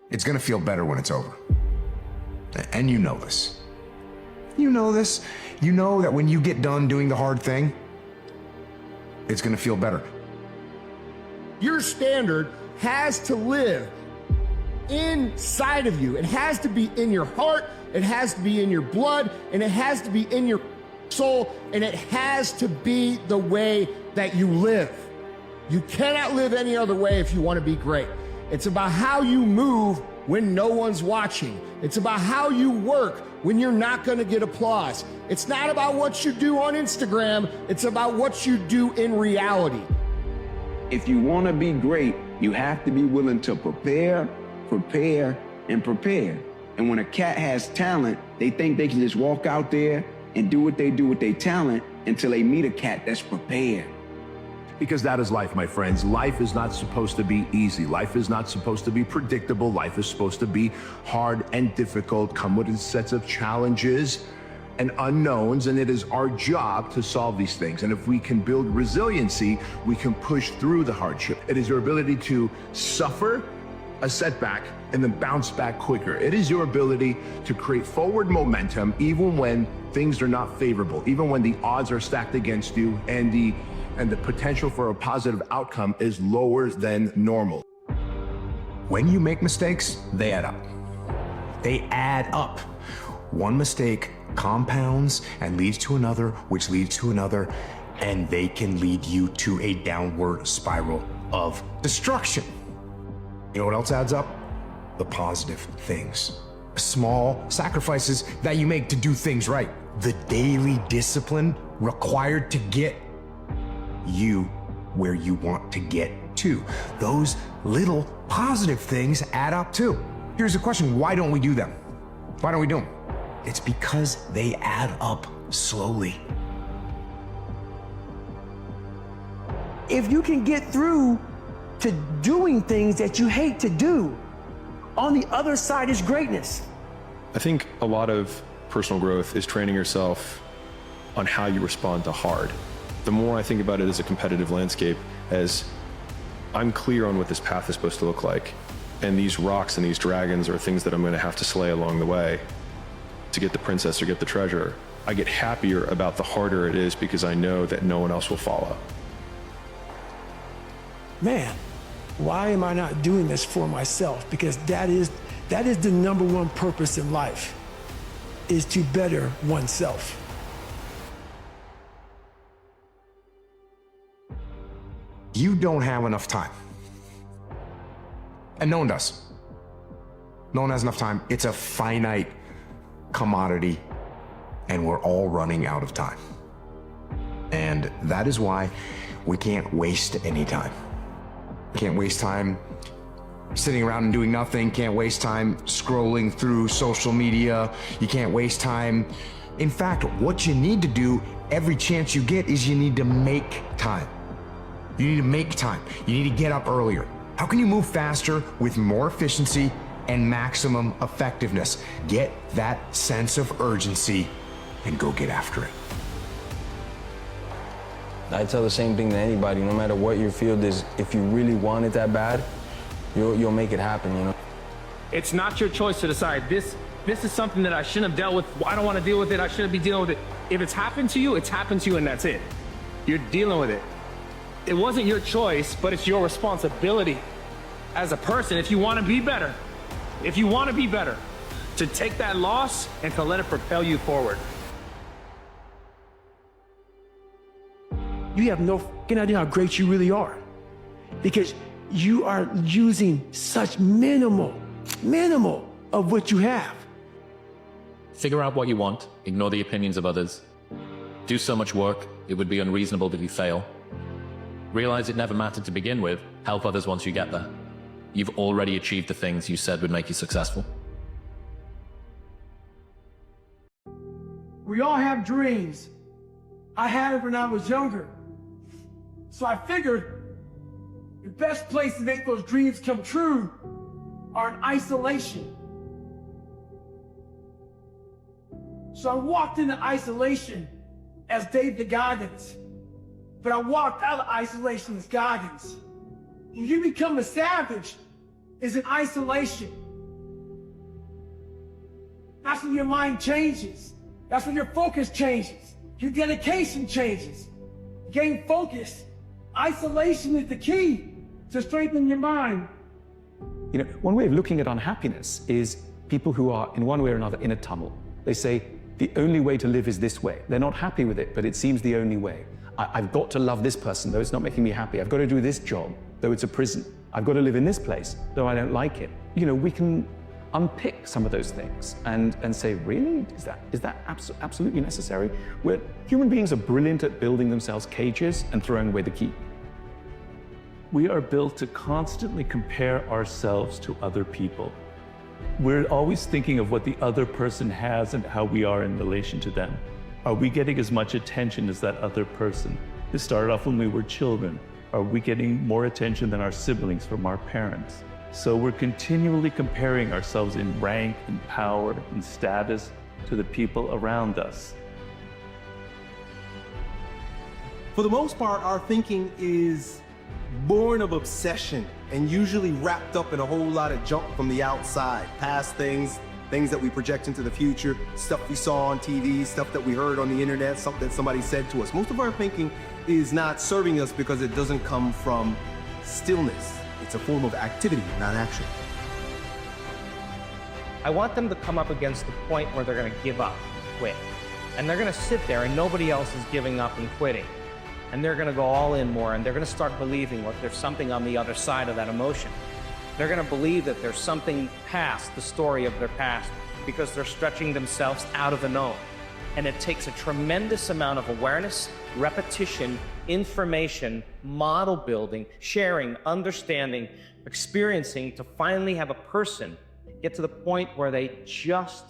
It's gonna feel better when it's over. And you know this. You know this. You know that when you get done doing the hard thing, it's gonna feel better. Your standard has to live inside of you. It has to be in your heart, it has to be in your blood, and it has to be in your soul, and it has to be the way that you live. You cannot live any other way if you want to be great. It's about how you move when no one's watching. It's about how you work when you're not going to get applause. It's not about what you do on Instagram, it's about what you do in reality. If you want to be great, you have to be willing to prepare, and prepare. And when a cat has talent, they think they can just walk out there and do what they do with their talent until they meet a cat that's prepared. Because that is life, my friends. Life is not supposed to be easy. Life is not supposed to be predictable. Life is supposed to be hard and difficult, come with its sets of challenges and unknowns, and it is our job to solve these things. And if we can build resiliency, we can push through the hardship. It is your ability to suffer a setback and then bounce back quicker. It is your ability to create forward momentum even when things are not favorable, even when the odds are stacked against you and the potential for a positive outcome is lower than normal. When you make mistakes, they add up. They add up. One mistake compounds and leads to another, which leads to another, and they can lead you to a downward spiral of destruction. You know what else adds up? The positive things. Small sacrifices that you make to do things right. The daily discipline required to get you where you want to get to. Those little positive things add up too. Here's the question, why don't we do them? Why don't we do them? It's because they add up slowly. If you can get through to doing things that you hate to do, on the other side is greatness. I think a lot of personal growth is training yourself on how you respond to hard. The more I think about it as a competitive landscape, as I'm clear on what this path is supposed to look like, and these rocks and these dragons are things that I'm going to have to slay along the way to get the princess or get the treasure, I get happier about the harder it is because I know that no one else will follow. Man, why am I not doing this for myself? Because that is the number one purpose in life, is to better oneself. You don't have enough time. And no one does. No one has enough time. It's a finite commodity, and we're all running out of time. And that is why we can't waste any time. Can't waste time sitting around and doing nothing. Can't waste time scrolling through social media. You can't waste time. In fact, what you need to do every chance you get is you need to make time. You need to make time. You need to get up earlier. How can you move faster with more efficiency and maximum effectiveness? Get that sense of urgency and go get after it. I tell the same thing to anybody, no matter what your field is, if you really want it that bad, you'll make it happen, you know? It's not your choice to decide, this is something that I shouldn't have dealt with, I don't want to deal with it, I shouldn't be dealing with it. If it's happened to you, it's happened to you and that's it. You're dealing with it. It wasn't your choice, but it's your responsibility as a person, if you want to be better, to take that loss and to let it propel you forward. You have no fucking idea how great you really are, because you are using such minimal of what you have. Figure out what you want, ignore the opinions of others. Do so much work, it would be unreasonable if you fail. Realize it never mattered to begin with, help others once you get there. You've already achieved the things you said would make you successful. We all have dreams. I had it when I was younger. So I figured the best place to make those dreams come true are in isolation. So I walked into isolation as David Goggins, but I walked out of isolation as Goggins. When you become a savage, is in isolation. That's when your mind changes. That's when your focus changes. Your dedication changes. Gain focus. Isolation is the key to strengthen your mind. You know, one way of looking at unhappiness is people who are, in one way or another, in a tunnel. They say, the only way to live is this way. They're not happy with it, but it seems the only way. I've got to love this person, though it's not making me happy. I've got to do this job, though it's a prison. I've got to live in this place, though I don't like it. You know, we can unpick some of those things and say, really? Is that absolutely necessary? Human beings are brilliant at building themselves cages and throwing away the key. We are built to constantly compare ourselves to other people. We're always thinking of what the other person has and how we are in relation to them. Are we getting as much attention as that other person? This started off when we were children. Are we getting more attention than our siblings from our parents? So we're continually comparing ourselves in rank and power and status to the people around us. For the most part, our thinking is born of obsession and usually wrapped up in a whole lot of junk from the outside. Past things that we project into the future, stuff we saw on TV, stuff that we heard on the internet, something that somebody said to us. Most of our thinking is not serving us because it doesn't come from stillness. It's a form of activity, not action. I want them to come up against the point where they're going to give up, quit. And they're going to sit there and nobody else is giving up and quitting. And they're going to go all in more, and they're going to start believing that there's something on the other side of that emotion. They're going to believe that there's something past the story of their past because they're stretching themselves out of the known. And it takes a tremendous amount of awareness, repetition, information, model building, sharing, understanding, experiencing to finally have a person get to the point where they just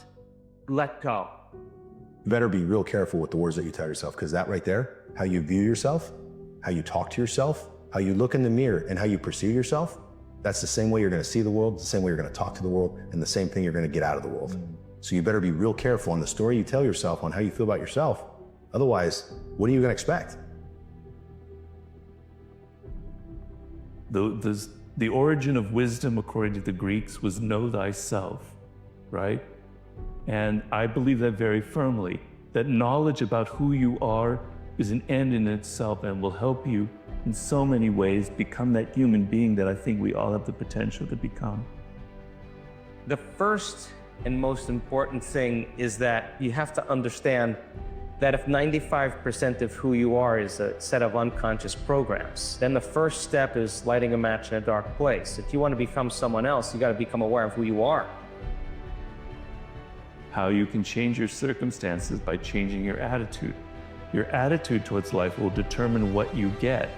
let go. You better be real careful with the words that you tell yourself, because that right there, how you view yourself, how you talk to yourself, how you look in the mirror, and how you perceive yourself, that's the same way you're going to see the world, the same way you're going to talk to the world, and the same thing you're going to get out of the world. So you better be real careful on the story you tell yourself on how you feel about yourself. Otherwise, what are you going to expect? The origin of wisdom, according to the Greeks, was know thyself, right? And I believe that very firmly, that knowledge about who you are is an end in itself and will help you in so many ways become that human being that I think we all have the potential to become. The first and most important thing is that you have to understand that if 95% of who you are is a set of unconscious programs, then the first step is lighting a match in a dark place. If you want to become someone else, you got to become aware of who you are. How you can change your circumstances by changing your attitude. Your attitude towards life will determine what you get.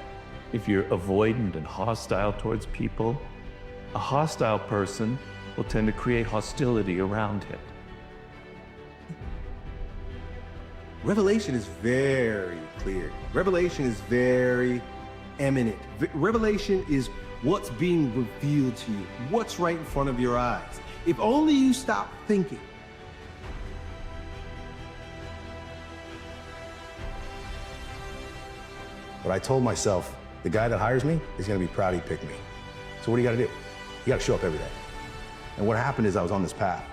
If you're avoidant and hostile towards people, a hostile person will tend to create hostility around him. Revelation is very clear. Revelation is very eminent. Revelation is what's being revealed to you, what's right in front of your eyes. If only you stop thinking. But I told myself, the guy that hires me is going to be proud he picked me. So what do you got to do? You got to show up every day. And what happened is I was on this path.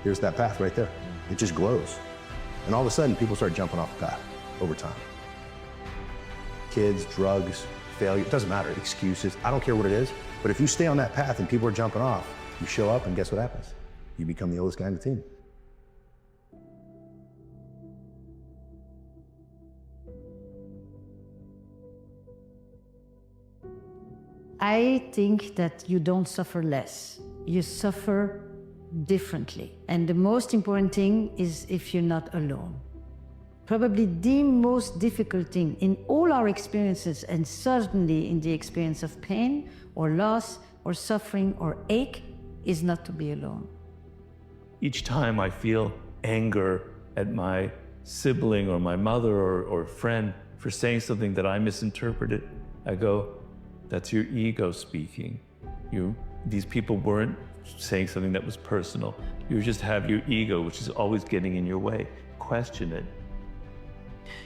Here's that path right there. It just glows. And all of a sudden, people start jumping off the path over time. Kids, drugs, failure, it doesn't matter, excuses, I don't care what it is. But if you stay on that path and people are jumping off, you show up and guess what happens? You become the oldest guy in the team. I think that you don't suffer less. You suffer differently. And the most important thing is if you're not alone. Probably the most difficult thing in all our experiences, and certainly in the experience of pain or loss or suffering or ache, is not to be alone. Each time I feel anger at my sibling or my mother or friend for saying something that I misinterpreted, I go, that's your ego speaking. These people weren't saying something that was personal. You just have your ego, which is always getting in your way. Question it.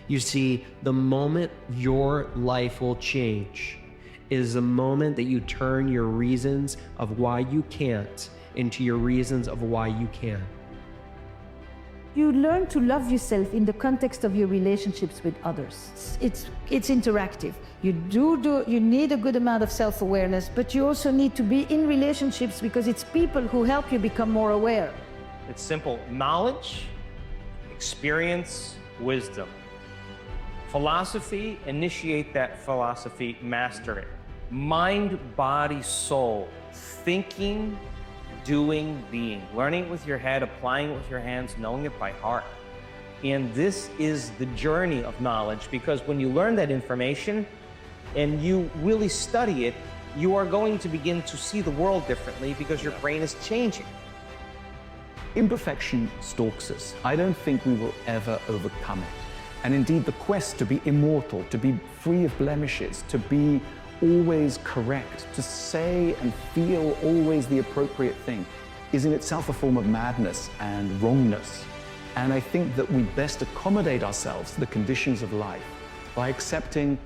You see, the moment your life will change is the moment that you turn your reasons of why you can't into your reasons of why you can. You learn to love yourself in the context of your relationships with others. It's interactive. You need a good amount of self-awareness, but you also need to be in relationships because it's people who help you become more aware. It's simple: knowledge, experience, wisdom. Philosophy, initiate that philosophy, master it. Mind, body, soul, thinking, doing, being, learning it with your head, applying it with your hands, knowing it by heart. And this is the journey of knowledge, because when you learn that information and you really study it, you are going to begin to see the world differently because your brain is changing. Imperfection stalks us. I don't think we will ever overcome it. And indeed, the quest to be immortal, to be free of blemishes, to be always correct, to say and feel always the appropriate thing, is in itself a form of madness and wrongness. And I think that we best accommodate ourselves to the conditions of life by accepting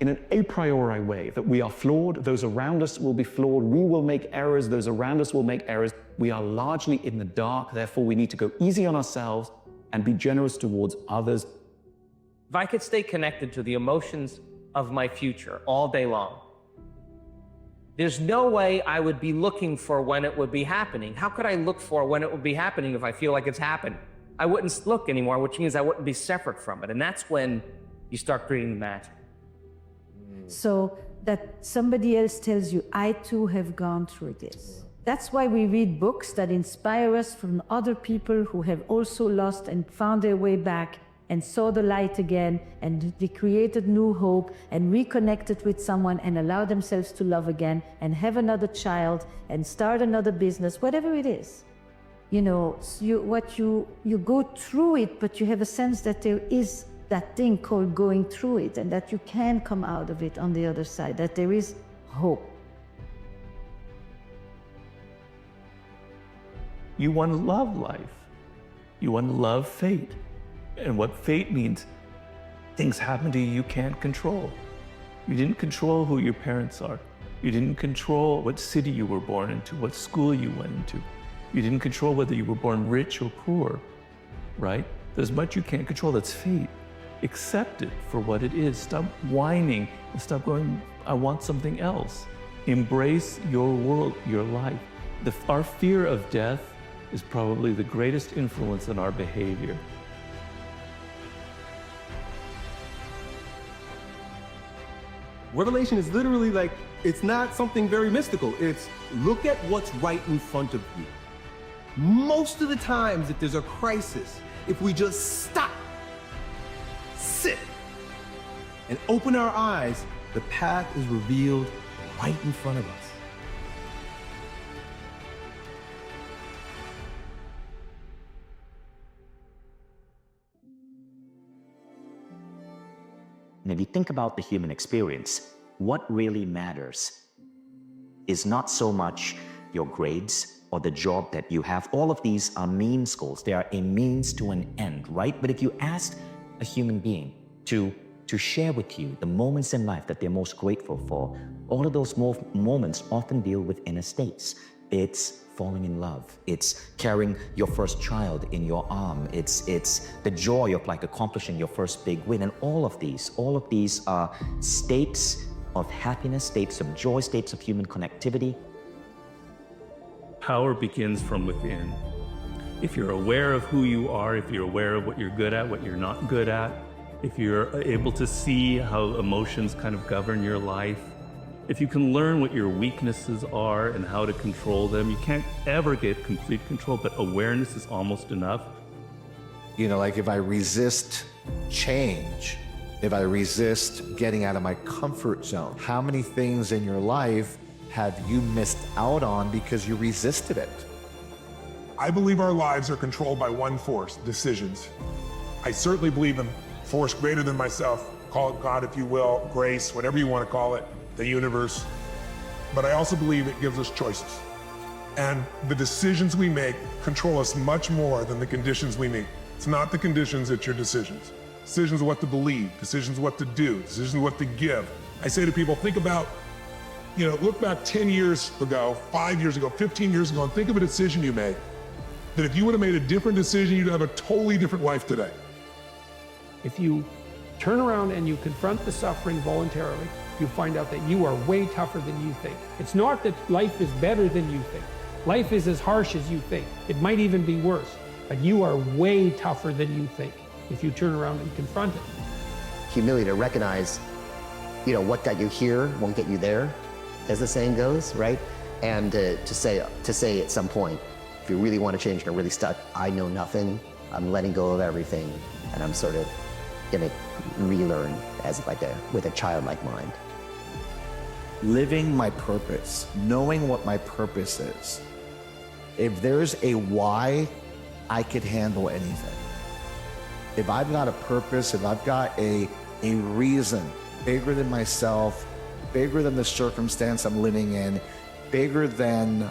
in an a priori way that we are flawed, those around us will be flawed, we will make errors, those around us will make errors. We are largely in the dark, therefore we need to go easy on ourselves and be generous towards others. If I could stay connected to the emotions of my future all day long, there's no way I would be looking for when it would be happening. How could I look for when it would be happening if I feel like it's happened? I wouldn't look anymore, which means I wouldn't be separate from it. And that's when you start creating the magic. So that somebody else tells you, I too have gone through this. That's why we read books that inspire us from other people who have also lost and found their way back and saw the light again, and they created new hope and reconnected with someone and allowed themselves to love again and have another child and start another business, whatever it is. You know, you go through it, but you have a sense that there is that thing called going through it, and that you can come out of it on the other side, that there is hope. You want to love life. You want to love fate. And what fate means, things happen to you you can't control. You didn't control who your parents are. You didn't control what city you were born into, what school you went into. You didn't control whether you were born rich or poor, right? There's much you can't control. That's fate. Accept it for what it is. Stop whining and stop going, I want something else. Embrace your world, your life. Our fear of death is probably the greatest influence on our behavior. Revelation is literally like, it's not something very mystical. It's look at what's right in front of you. Most of the times, if there's a crisis, if we just stop, sit, and open our eyes, the path is revealed right in front of us. And if you think about the human experience, what really matters is not so much your grades or the job that you have. All of these are means goals. They are a means to an end, right? But if you asked a human being to share with you the moments in life that they're most grateful for, all of those moments often deal with inner states. It's falling in love. It's carrying your first child in your arm. It's the joy of like accomplishing your first big win. And all of these are states of happiness, states of joy, states of human connectivity. Power begins from within. If you're aware of who you are, if you're aware of what you're good at, what you're not good at, if you're able to see how emotions kind of govern your life, if you can learn what your weaknesses are and how to control them, you can't ever get complete control, but awareness is almost enough. You know, like if I resist change, if I resist getting out of my comfort zone, how many things in your life have you missed out on because you resisted it? I believe our lives are controlled by one force, decisions. I certainly believe in force greater than myself, call it God if you will, grace, whatever you want to call it, the universe. But I also believe it gives us choices. And the decisions we make control us much more than the conditions we meet. It's not the conditions, it's your decisions. Decisions what to believe, decisions what to do, decisions what to give. I say to people, think about Look back 10 years ago, 5 years ago, 15 years ago, and think of a decision you made. That if you would have made a different decision, you'd have a totally different life today. If you turn around and you confront the suffering voluntarily, you find out that you are way tougher than you think. It's not that life is better than you think. Life is as harsh as you think. It might even be worse, but you are way tougher than you think if you turn around and confront it. Humility to recognize, what got you here won't get you there, as the saying goes, right? And to say at some point, if you really want to change and are really stuck, I know nothing, I'm letting go of everything, and I'm sort of gonna relearn with a childlike mind. Living my purpose, knowing what my purpose is. If there's a why, I could handle anything. If I've got a purpose, if I've got a reason bigger than myself, bigger than the circumstance I'm living in, bigger than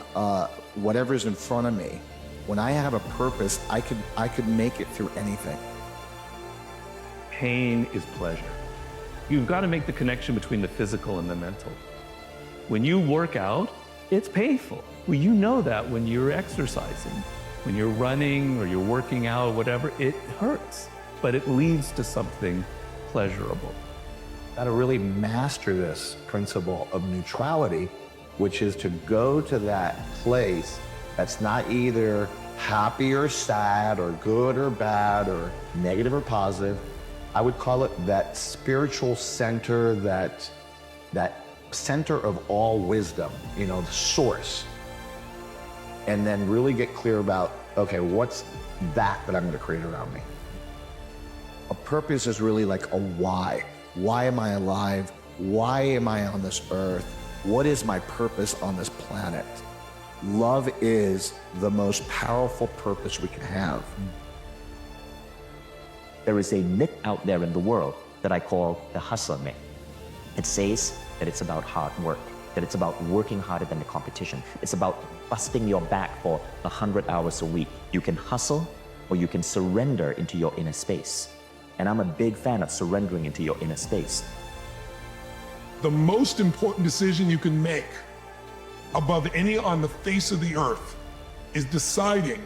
whatever's in front of me, when I have a purpose, I could make it through anything. Pain is pleasure. You've got to make the connection between the physical and the mental. When you work out, it's painful. Well, you know that when you're exercising, when you're running or you're working out, whatever, it hurts, but it leads to something pleasurable. Got to really master this principle of neutrality, which is to go to that place that's not either happy or sad or good or bad or negative or positive. I would call it that spiritual center, that center of all wisdom, the source. And then really get clear about, okay, what's that I'm going to create around me? A purpose is really like a why. Why am I alive? Why am I on this earth? What is my purpose on this planet? Love is the most powerful purpose we can have. There is a myth out there in the world that I call the hustler myth. It says that it's about hard work, that it's about working harder than the competition. It's about busting your back for 100 hours a week. You can hustle or you can surrender into your inner space. And I'm a big fan of surrendering into your inner space. The most important decision you can make above any on the face of the earth is deciding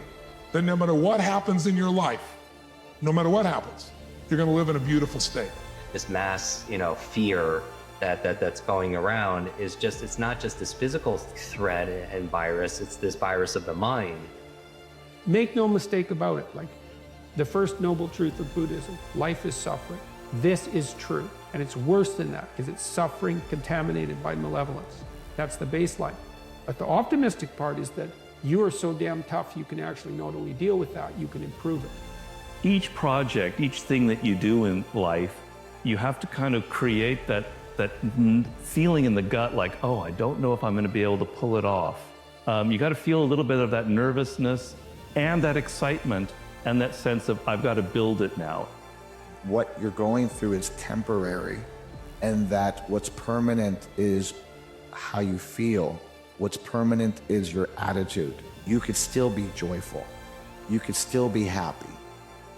that no matter what happens in your life, no matter what happens, you're going to live in a beautiful state. This mass, fear that's going around is it's not just this physical threat and virus, it's this virus of the mind. Make no mistake about it. Like the first noble truth of Buddhism, life is suffering. This is true. And it's worse than that because it's suffering contaminated by malevolence. That's the baseline. But the optimistic part is that you are so damn tough you can actually not only deal with that, you can improve it. Each project, each thing that you do in life, you have to kind of create that feeling in the gut like, oh, I don't know if I'm going to be able to pull it off. You got to feel a little bit of that nervousness and that excitement and that sense of, I've got to build it now. What you're going through is temporary, and that what's permanent is how you feel. What's permanent is your attitude. You could still be joyful. You could still be happy.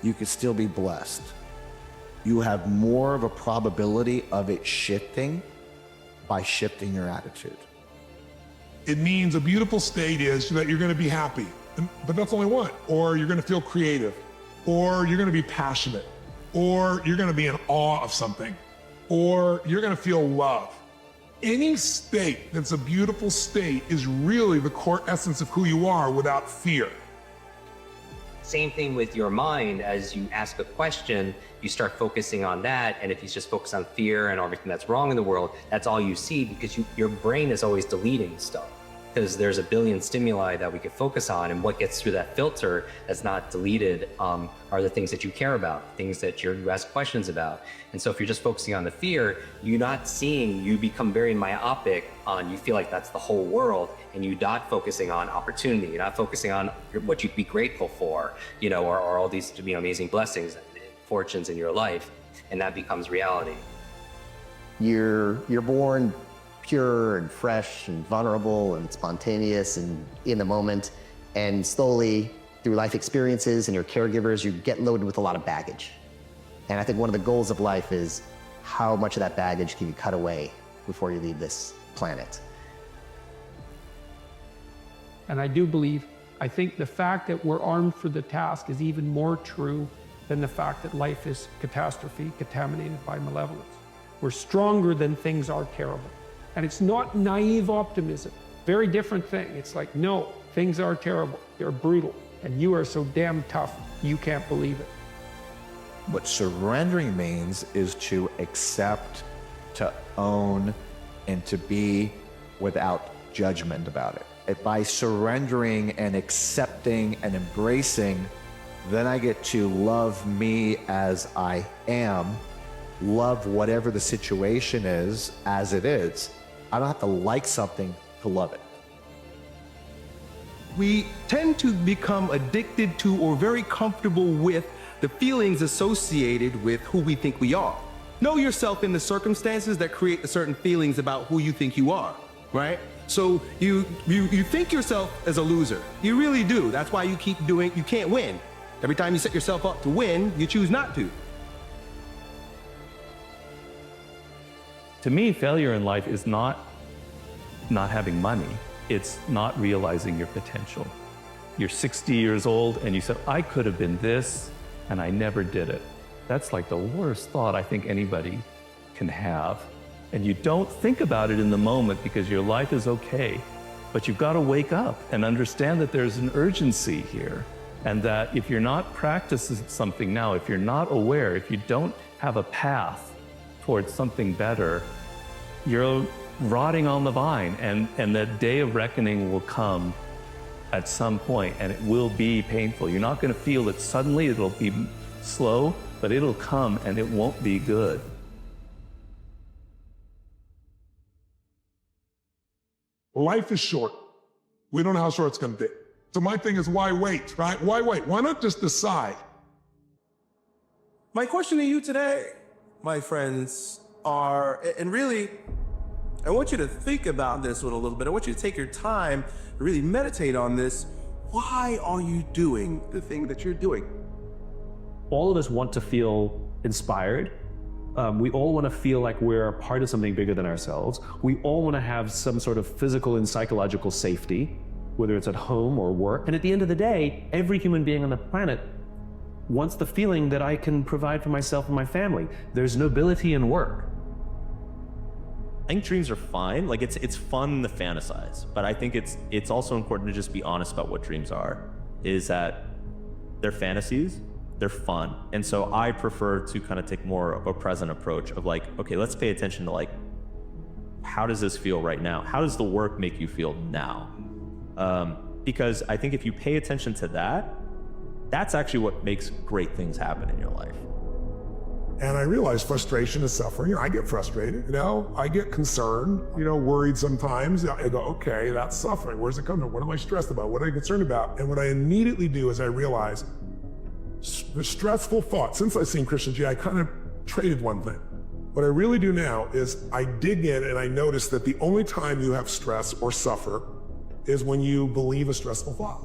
You could still be blessed. You have more of a probability of it shifting by shifting your attitude. It means a beautiful state is that you're going to be happy, but that's only one. Or you're going to feel creative, or you're going to be passionate, or you're going to be in awe of something, or you're going to feel love. Any state that's a beautiful state is really the core essence of who you are without fear. Same thing with your mind. As you ask a question, you start focusing on that. And if you just focus on fear and everything that's wrong in the world, that's all you see because your brain is always deleting stuff. Because there's a billion stimuli that we could focus on, and what gets through that filter that's not deleted are the things that you care about, things that you ask questions about. And so if you're just focusing on the fear, you're not seeing, you become very myopic on, you feel like that's the whole world, and you're not focusing on opportunity, you're not focusing on what you'd be grateful for, or all these amazing blessings, fortunes in your life, and that becomes reality. You're born pure and fresh and vulnerable and spontaneous and in the moment, and slowly through life experiences and your caregivers, you get loaded with a lot of baggage. And I think one of the goals of life is how much of that baggage can you cut away before you leave this planet. And I think the fact that we're armed for the task is even more true than the fact that life is catastrophe, contaminated by malevolence. We're stronger than things are terrible. And it's not naive optimism. Very different thing. It's like, no, things are terrible, they're brutal, and you are so damn tough, you can't believe it. What surrendering means is to accept, to own, and to be without judgment about it. By surrendering and accepting and embracing, then I get to love me as I am, love whatever the situation is as it is. I don't have to like something to love it. We tend to become addicted to or very comfortable with the feelings associated with who we think we are. Know yourself in the circumstances that create the certain feelings about who you think you are, right? So you think yourself as a loser. You really do. That's why you can't win. Every time you set yourself up to win, you choose not to. To me, failure in life is not having money. It's not realizing your potential. You're 60 years old and you said, I could have been this, and I never did it. That's like the worst thought I think anybody can have. And you don't think about it in the moment because your life is okay. But you've got to wake up and understand that there's an urgency here. And that if you're not practicing something now, if you're not aware, if you don't have a path towards something better, you're rotting on the vine, and that day of reckoning will come at some point, and it will be painful. You're not going to feel it suddenly, it'll be slow, but it'll come and it won't be good. Life is short. We don't know how short it's going to be. So my thing is, why wait, right? Why wait? Why not just decide? My question to you today, my friends, and really, I want you to think about this one a little bit. I want you to take your time and really meditate on this. Why are you doing the thing that you're doing? All of us want to feel inspired. We all want to feel like we're a part of something bigger than ourselves. We all want to have some sort of physical and psychological safety, whether it's at home or work. And at the end of the day, every human being on the planet wants the feeling that I can provide for myself and my family. There's nobility in work. I think dreams are fine. Like it's fun to fantasize, but I think it's also important to just be honest about what dreams are. Is that they're fantasies, they're fun, and so I prefer to kind of take more of a present approach of like, okay, let's pay attention to like, how does this feel right now? How does the work make you feel now? Because I think if you pay attention to that, that's actually what makes great things happen in your life. And I realize frustration is suffering. I get frustrated, I get concerned, worried sometimes. I go, okay, that's suffering. Where's it coming from? What am I stressed about? What am I concerned about? And what I immediately do is I realize the stressful thought. Since I've seen Christian G, I kind of traded one thing. What I really do now is I dig in and I notice that the only time you have stress or suffer is when you believe a stressful thought.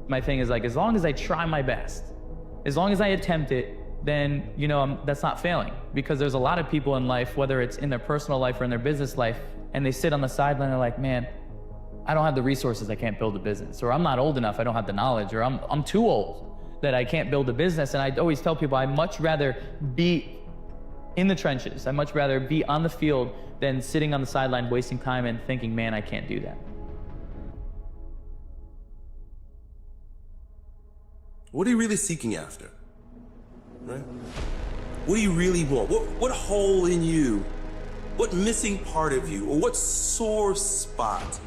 My thing is like, as long as I try my best, as long as I attempt it, then, that's not failing. Because there's a lot of people in life, whether it's in their personal life or in their business life, and they sit on the sideline and they're like, man, I don't have the resources, I can't build a business. Or I'm not old enough, I don't have the knowledge. Or I'm too old that I can't build a business. And I always tell people, I'd much rather be in the trenches. I'd much rather be on the field than sitting on the sideline wasting time and thinking, man, I can't do that. What are you really seeking after? Right? What do you really want? What hole in you, what missing part of you, or what sore spot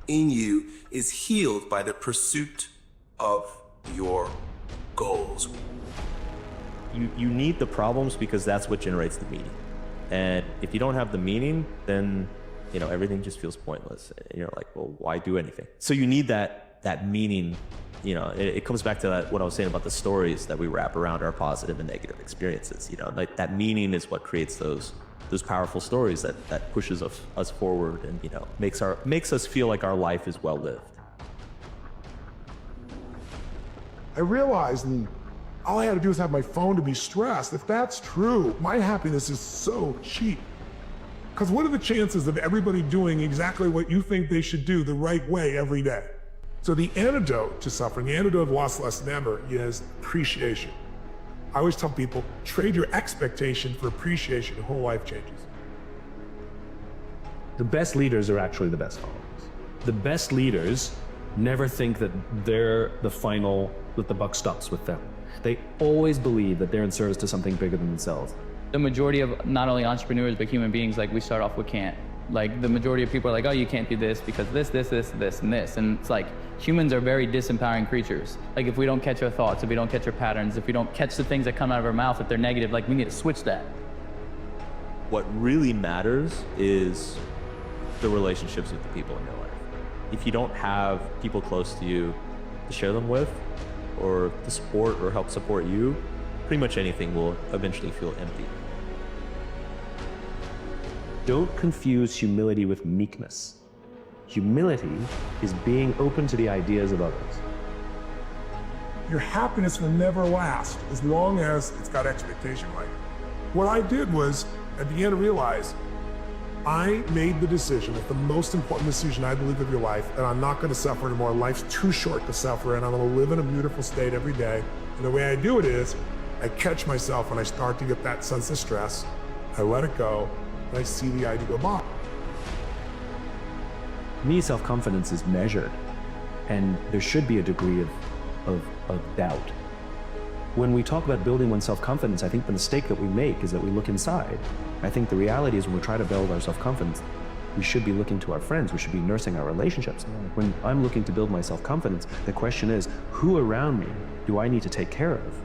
in you is healed by the pursuit of your goals? You need the problems because that's what generates the meaning. And if you don't have the meaning, then everything just feels pointless. And you're like, well, why do anything? So you need that meaning. It comes back to what I was saying about the stories that we wrap around our positive and negative experiences. Like that meaning is what creates those powerful stories that pushes us forward and makes us feel like our life is well lived. I realized all I had to do was have my phone to be stressed. If that's true, my happiness is so cheap. Because what are the chances of everybody doing exactly what you think they should do the right way every day? So the antidote to suffering, the antidote of loss less than ever, is appreciation. I always tell people, trade your expectation for appreciation, your whole life changes. The best leaders are actually the best followers. The best leaders never think that they're the final, that the buck stops with them. They always believe that they're in service to something bigger than themselves. The majority of not only entrepreneurs, but human beings, like we start off with can't. Like the majority of people are like, oh, you can't do this because this, and this. And it's like, humans are very disempowering creatures. Like if we don't catch our thoughts, if we don't catch our patterns, if we don't catch the things that come out of our mouth, if they're negative, like we need to switch that. What really matters is the relationships with the people in your life. If you don't have people close to you to share them with, or to support or help support you, pretty much anything will eventually feel empty. Don't confuse humility with meekness. Humility is being open to the ideas of others. Your happiness will never last as long as it's got expectation right. What I did was, I began to realize, I made the decision, that the most important decision I believe of your life, that I'm not gonna suffer anymore. Life's too short to suffer, and I'm gonna live in a beautiful state every day. And the way I do it is, I catch myself when I start to get that sense of stress, I let it go, and I see the idea go by. Me, self-confidence is measured, and there should be a degree of doubt. When we talk about building one's self-confidence, I think the mistake that we make is that we look inside. I think the reality is when we try to build our self-confidence, we should be looking to our friends, we should be nursing our relationships. When I'm looking to build my self-confidence, the question is, who around me do I need to take care of?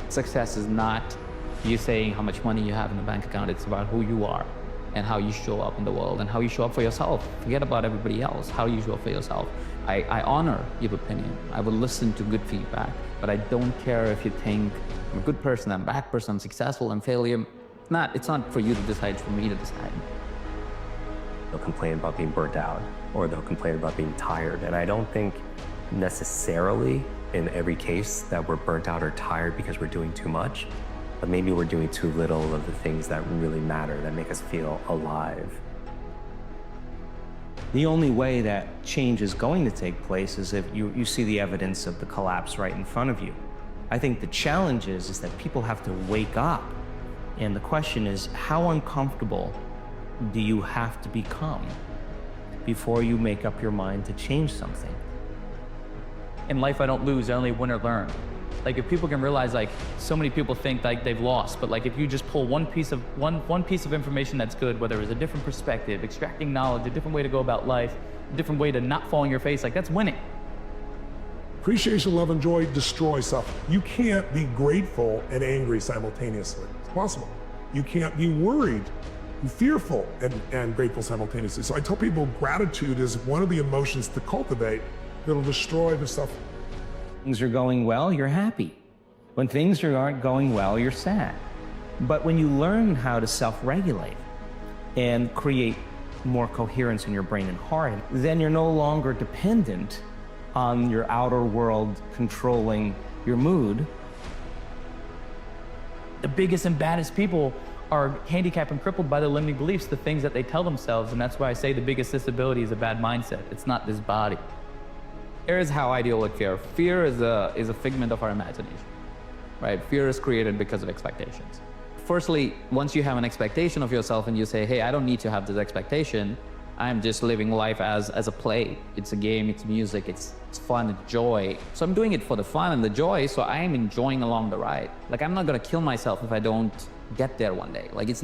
Success is not you saying how much money you have in the bank account. It's about who you are and how you show up in the world and how you show up for yourself. Forget about everybody else, how you show up for yourself. I honor your opinion. I will listen to good feedback, but I don't care if you think I'm a good person, I'm a bad person, I'm successful, I'm failure. It's not for you to decide, it's for me to decide. They'll complain about being burnt out, or they'll complain about being tired. And I don't think necessarily in every case that we're burnt out or tired because we're doing too much, but maybe we're doing too little of the things that really matter, that make us feel alive. The only way that change is going to take place is if you see the evidence of the collapse right in front of you. I think the challenge is that people have to wake up. And the question is, how uncomfortable do you have to become before you make up your mind to change something? In life, I don't lose, I only win or learn. Like if people can realize, like so many people think like they've lost, but like if you just pull one piece of information that's good, whether it's a different perspective, extracting knowledge, a different way to go about life, a different way to not fall on your face, like that's winning. Appreciation, love, and joy destroy suffering. You can't be grateful and angry simultaneously. It's possible. You can't be worried and fearful and grateful simultaneously. So I tell people gratitude is one of the emotions to cultivate that'll destroy the suffering. Things are going well, you're happy. When things aren't going well, you're sad. But when you learn how to self-regulate and create more coherence in your brain and heart, then you're no longer dependent on your outer world controlling your mood. The biggest and baddest people are handicapped and crippled by the limiting beliefs, the things that they tell themselves, and that's why I say the biggest disability is a bad mindset. It's not this body. Here's how I deal with fear. Fear is a figment of our imagination, right? Fear is created because of expectations. Firstly, once you have an expectation of yourself and you say, hey, I don't need to have this expectation, I'm just living life as a play. It's a game, it's music, it's fun, it's joy. So I'm doing it for the fun and the joy, so I am enjoying along the ride. Like I'm not gonna kill myself if I don't get there one day. Like it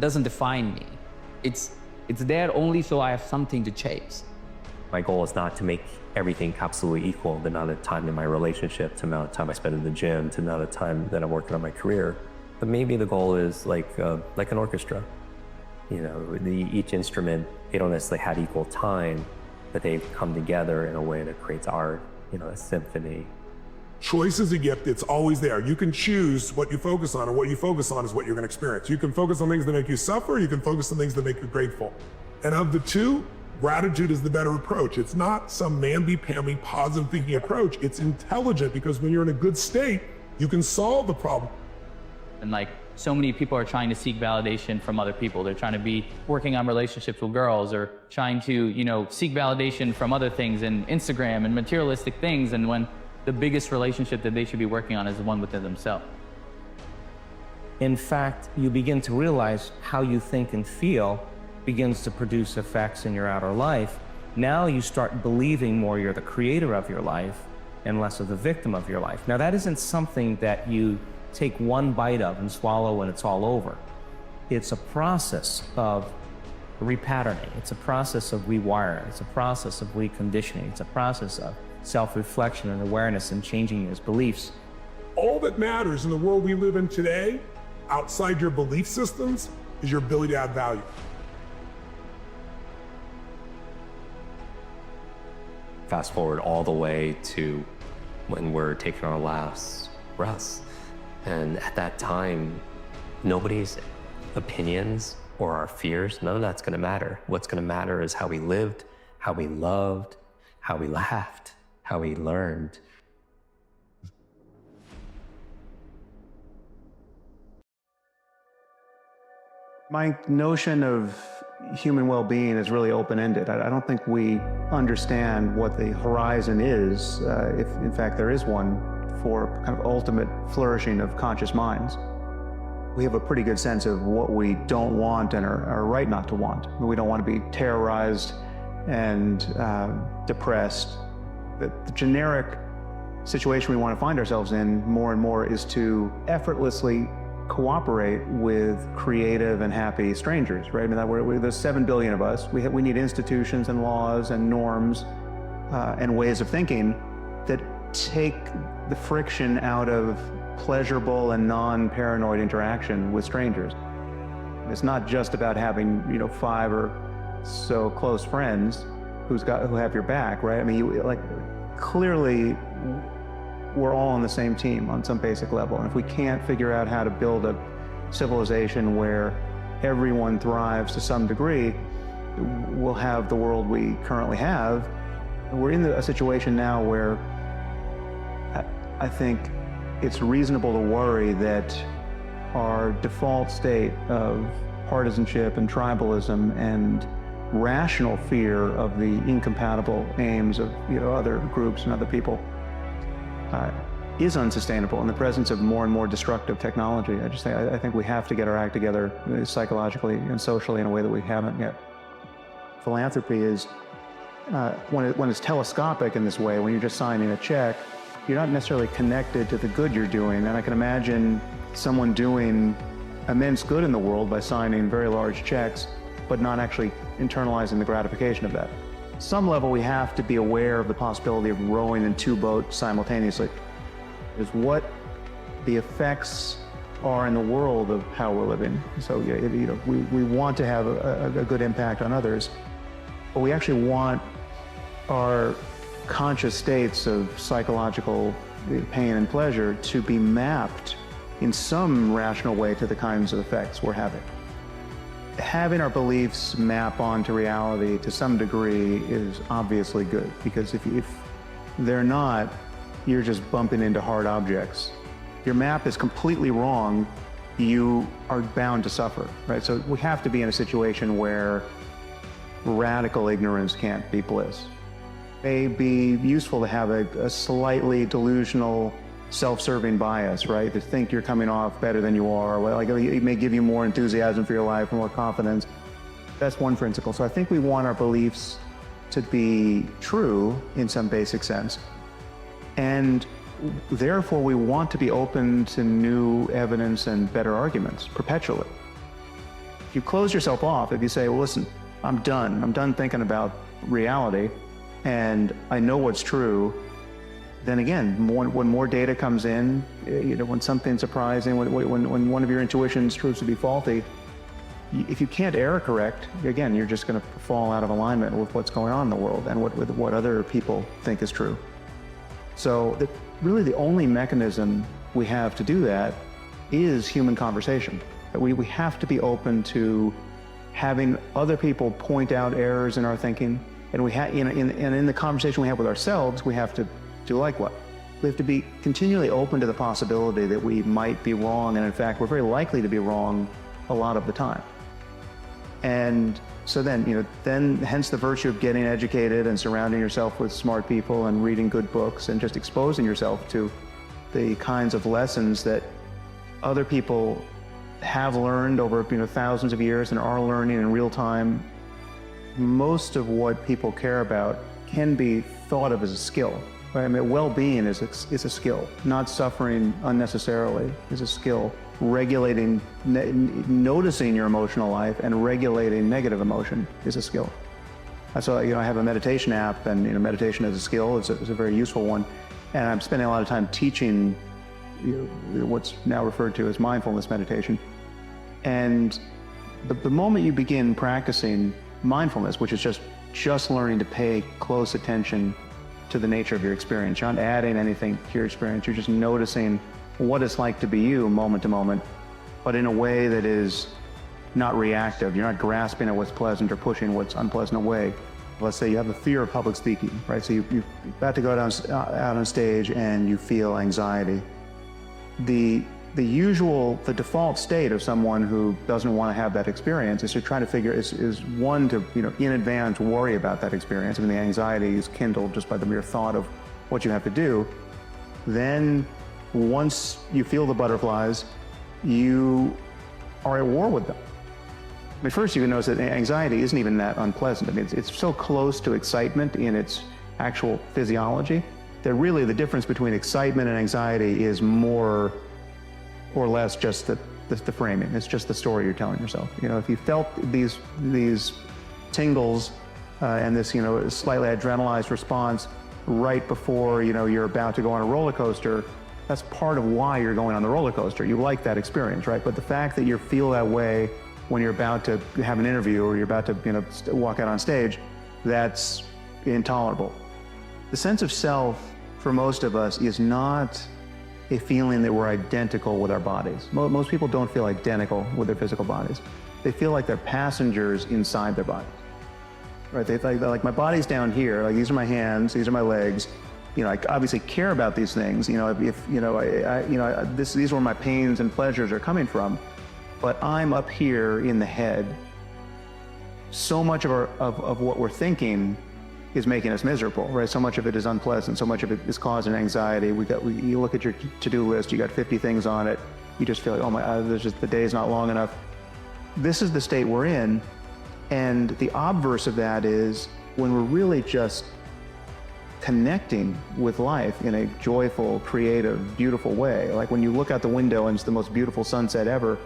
doesn't define me. It's there only so I have something to chase. My goal is not to make everything absolutely equal, the amount of time in my relationship, to the amount of time I spend in the gym, to the amount of time that I'm working on my career. But maybe the goal is like an orchestra. You know, each instrument, they don't necessarily have equal time, but they come together in a way that creates art, you know, a symphony. Choice is a gift, it's always there. You can choose what you focus on, and what you focus on is what you're gonna experience. You can focus on things that make you suffer, you can focus on things that make you grateful. And of the two, gratitude is the better approach. It's not some mamby-pamby positive thinking approach. It's intelligent because when you're in a good state, you can solve the problem. And like so many people are trying to seek validation from other people. They're trying to be working on relationships with girls, or trying to, you know, seek validation from other things and Instagram and materialistic things, and when the biggest relationship that they should be working on is the one within themselves. In fact, you begin to realize how you think and feel begins to produce effects in your outer life. Now you start believing more you're the creator of your life and less of the victim of your life. Now that isn't something that you take one bite of and swallow and it's all over. It's a process of repatterning. It's a process of rewiring. It's a process of reconditioning. It's a process of self-reflection and awareness and changing his beliefs. All that matters in the world we live in today, outside your belief systems, is your ability to add value. Fast forward all the way to when we're taking our last breaths. And at that time, nobody's opinions or our fears, none of that's gonna matter. What's gonna matter is how we lived, how we loved, how we laughed, how we learned. My notion of human well-being is really open-ended. I don't think we understand what the horizon is, if in fact there is one, for kind of ultimate flourishing of conscious minds. We have a pretty good sense of what we don't want and are right not to want. We don't want to be terrorized and depressed. The generic situation we want to find ourselves in more and more is to effortlessly cooperate with creative and happy strangers, right? I mean, there's 7 billion of us. We need institutions and laws and norms and ways of thinking that take the friction out of pleasurable and non-paranoid interaction with strangers. It's not just about having, 5 or so close friends who have your back, right? I mean, clearly we're all on the same team on some basic level. And if we can't figure out how to build a civilization where everyone thrives to some degree, we'll have the world we currently have. We're in a situation now where I think it's reasonable to worry that our default state of partisanship and tribalism and rational fear of the incompatible aims of other groups and other people is unsustainable in the presence of more and more destructive technology. I think we have to get our act together psychologically and socially in a way that we haven't yet. Philanthropy is, when it's telescopic in this way, when you're just signing a check, you're not necessarily connected to the good you're doing. And I can imagine someone doing immense good in the world by signing very large checks, but not actually internalizing the gratification of that. At some level, we have to be aware of the possibility of rowing in 2 boats simultaneously. Is what the effects are in the world of how we're living. So we want to have a good impact on others, but we actually want our conscious states of psychological pain and pleasure to be mapped in some rational way to the kinds of effects we're having. Having our beliefs map onto reality to some degree is obviously good, because if they're not, you're just bumping into hard objects. Your map is completely wrong, you are bound to suffer, right? So we have to be in a situation where radical ignorance can't be bliss. It may be useful to have a slightly delusional, self-serving bias, right? To think you're coming off better than you are. Like, it may give you more enthusiasm for your life, more confidence. That's one principle. So I think we want our beliefs to be true in some basic sense. And therefore, we want to be open to new evidence and better arguments perpetually. If you close yourself off, if you say, well, listen, I'm done thinking about reality, and I know what's true, then again, when more data comes in, when something's surprising, when one of your intuitions proves to be faulty, if you can't error correct, again, you're just going to fall out of alignment with what's going on in the world and what other people think is true. So really the only mechanism we have to do that is human conversation. We have to be open to having other people point out errors in our thinking, and in the conversation we have with ourselves, we have to do like what? We have to be continually open to the possibility that we might be wrong, and in fact, we're very likely to be wrong a lot of the time. And so then, hence the virtue of getting educated and surrounding yourself with smart people and reading good books and just exposing yourself to the kinds of lessons that other people have learned over thousands of years and are learning in real time. Most of what people care about can be thought of as a skill. Right? I mean, well-being is a skill. Not suffering unnecessarily is a skill. Regulating, noticing your emotional life and regulating negative emotion is a skill. So I have a meditation app, and meditation is a skill. It's a very useful one, and I'm spending a lot of time teaching what's now referred to as mindfulness meditation. And the moment you begin practicing mindfulness, which is just learning to pay close attention to the nature of your experience. You're not adding anything to your experience. You're just noticing what it's like to be you moment to moment, but in a way that is not reactive. You're not grasping at what's pleasant or pushing what's unpleasant away. Let's say you have a fear of public speaking, right? So you're about to go out on stage and you feel anxiety. The default state of someone who doesn't want to have that experience is to try to figure, is one, to in advance worry about that experience. I mean, the anxiety is kindled just by the mere thought of what you have to do. Then once you feel the butterflies, you are at war with them. I mean, first you can notice that anxiety isn't even that unpleasant. I mean, it's so close to excitement in its actual physiology that really the difference between excitement and anxiety is more or less just the framing. It's just the story you're telling yourself. If you felt these tingles and this slightly adrenalized response right before you're about to go on a roller coaster, that's part of why you're going on the roller coaster. You like that experience, right? But the fact that you feel that way when you're about to have an interview or you're about to walk out on stage, that's intolerable. The sense of self for most of us is not a feeling that we're identical with our bodies. Most people don't feel identical with their physical bodies. They feel like they're passengers inside their bodies, right? They're like, my body's down here, like these are my hands, these are my legs. I obviously care about these things. These are where my pains and pleasures are coming from, but I'm up here in the head. So much of what we're thinking is making us miserable, right? So much of it is unpleasant. So much of it is causing anxiety. You look at your to-do list, you got 50 things on it. You just feel like, oh my, the day's not long enough. This is the state we're in. And the obverse of that is when we're really just connecting with life in a joyful, creative, beautiful way. Like when you look out the window and it's the most beautiful sunset ever,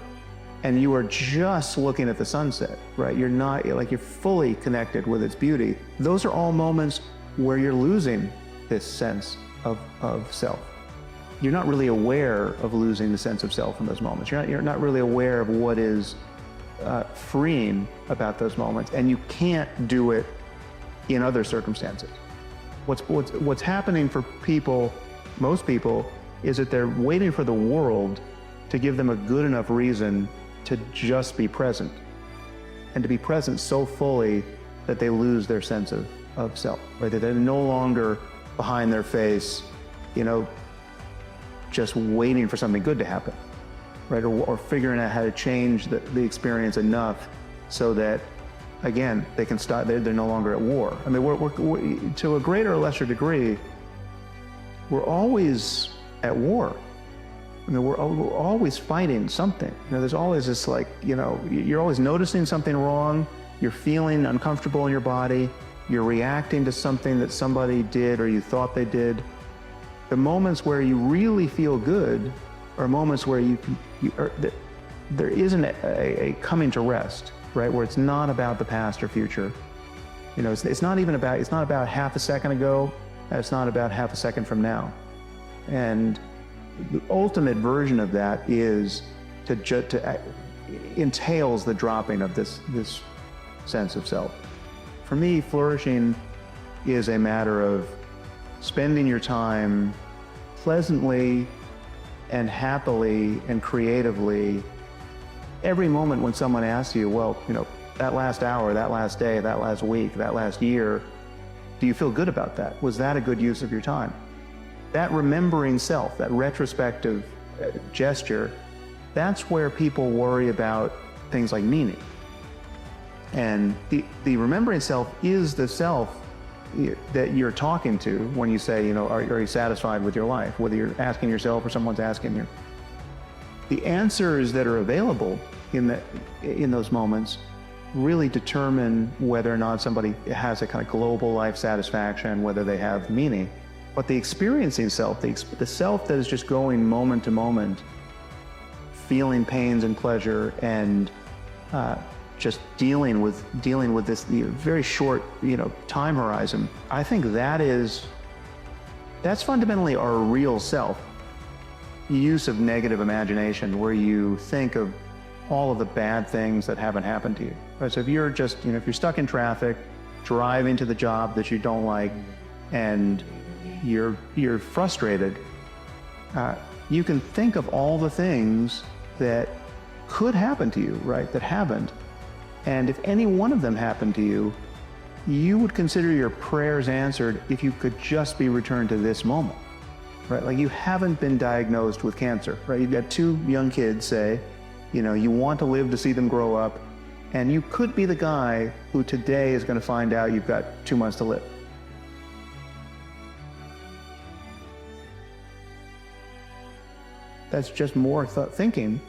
and you are just looking at the sunset, right? You're not, you're fully connected with its beauty. Those are all moments where you're losing this sense of self. You're not really aware of losing the sense of self in those moments. You're not really aware of what is freeing about those moments, and you can't do it in other circumstances. What's happening for people, most people, is that they're waiting for the world to give them a good enough reason to just be present, and to be present so fully that they lose their sense of self, right? That they're no longer behind their face, just waiting for something good to happen, right? Or figuring out how to change the experience enough so that, again, they can start, they're no longer at war. I mean, we're to a greater or lesser degree, we're always at war. I mean, we're always fighting something. There's always this you're always noticing something wrong, you're feeling uncomfortable in your body, you're reacting to something that somebody did or you thought they did. The moments where you really feel good are moments where there isn't a coming to rest, right? Where it's not about the past or future. It's not about half a second ago, and it's not about half a second from now. And the ultimate version of that is entails the dropping of this sense of self. For me, flourishing is a matter of spending your time pleasantly and happily and creatively. Every moment when someone asks you, well, that last hour, that last day, that last week, that last year, do you feel good about that? Was that a good use of your time? that remembering self, that retrospective gesture, that's where people worry about things like meaning. And the remembering self is the self that you're talking to when you say, are you satisfied with your life? Whether you're asking yourself or someone's asking you. The answers that are available in those moments really determine whether or not somebody has a kind of global life satisfaction, whether they have meaning. But the experiencing self, the self that is just going moment to moment, feeling pains and pleasure, and just dealing with this very short time horizon, I think that's fundamentally our real self. Use of negative imagination, where you think of all of the bad things that haven't happened to you. Right? So if you're just, if you're stuck in traffic, driving to the job that you don't like, and you're frustrated, you can think of all the things that could happen to you, right? That haven't. And if any one of them happened to you, you would consider your prayers answered if you could just be returned to this moment, right? Like, you haven't been diagnosed with cancer, right? You've got 2 young kids, say, you want to live to see them grow up, and you could be the guy who today is going to find out you've got 2 months to live. That's just more thinking,